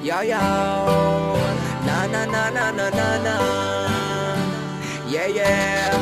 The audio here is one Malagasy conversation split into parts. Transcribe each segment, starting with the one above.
Yo yo, na na na na na na na, yeah.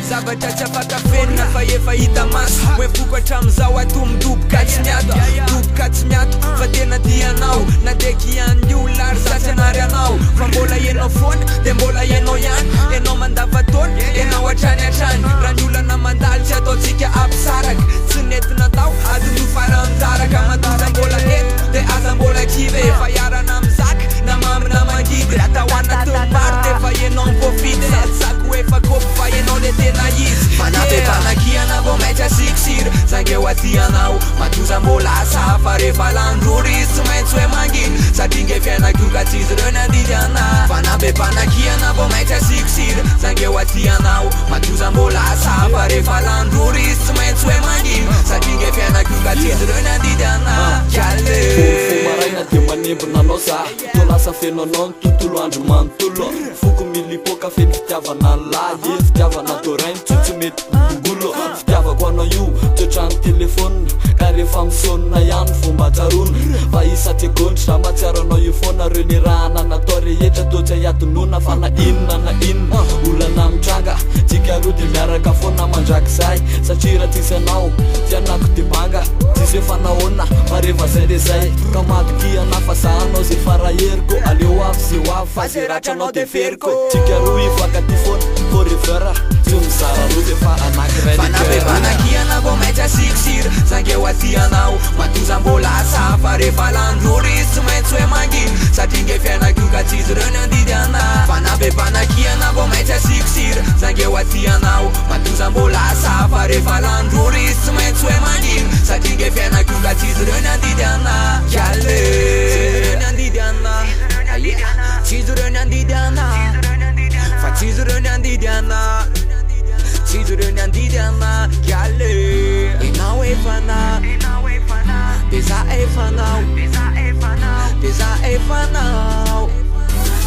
Zavatra tsy afaka fenina fa efa hita maso hoe vokatra amizao ato midoboka tsy miato doboka tsy miato fa tena tianao na de kian'ny olona ary satsy anary anao fa mbola ianao foana de mbola ianao ihany ianao mandavan-taona ianao hatrany hatrany raha ny olana mandaly tsy ataontsika ampisaraka tsy nentina tao ady no fara mitaraka matoza mbola eto de aza mbola kive efa iarana mizaka na mamy na mangidy atao anatin'ny maro defa ianao mipofidy satysako efa kopy fa ianao le tena izy fanabempanakiana vao maitra sikisira zangeo atianao matoza mbola asafa rehefa landrory izy tsy maintsy hoe manginy satria nge fiainakioka tsy izy reo ny andidy ana fanabempanakiana vao maitra sikisira zangeo atianao matoza mbola asafa rehefa landrory izy tsy maintsy hoe manginy satria nge fiainakioka tsy izy reo ny andidy ana kale maraina de manembona anao za to lasa feno anao ny tontolo andro manontolo foko milipoka feno fitiavana lahy e fitiavana torainy tsy mety golo fitiavako anao io toetrany telefona ka rehefa misonina ihany fomba tsarona fa isategondry raha matsiaro anao io foana reo ny raha nanatao rehetra to tsy ahiatonona fa na inona olana mitranga tsika roa de miaraka foana mandrakizay satria raha tsisy anao tianako de banga tsisy efa nahoana fa rehefa zay le zay ka matokiana fa za anao zay faraheriko aleo avy zay ho avy fa zay ratra anao de veriko tsika roa ifakaty foana forever tsy mizara roa de fa anakiray fanabempanakiana vao maitra sikisira zangeo atianao matoza mbola asafa rehefa landrory izy tsy maintsy hoe manginy satria nge fiainakioka tsy izy reo ny andidy ana fanabempanakiana vao maitra sikisira zangeo atianao matoza mbola asafa rehefa landrory izy tsy maintsy hoe manginy satria nge fiainakioka tsy izy reo ny andidy ana kale tsy izy reo ny andidy ana tsy izy reo ny andidy ana fa tsy izy reo ny andidy ana tsy izy reo ny andidy ana kale enao efanao de za efanao de za efanao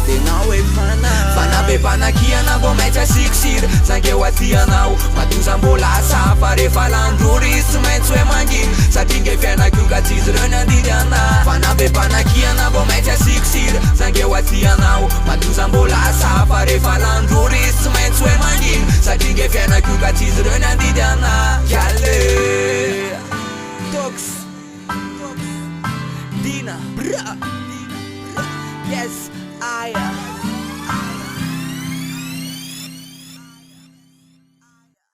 enao efanao fanabempanakiana vao maitra sikisira zangeo atianao matoza mbola asafa rehefa landrory izy tsy maintsy hoe manginy satria nge fiainakioka tsy izy reo ny andidy ana fanabempanakiana vao maitra sikisira zangeo atianao matoza mbola asafa rehefa landrory izy tsy maintsy hoe manginy satria nge fiainakioka tsy izy reo ny andidy ana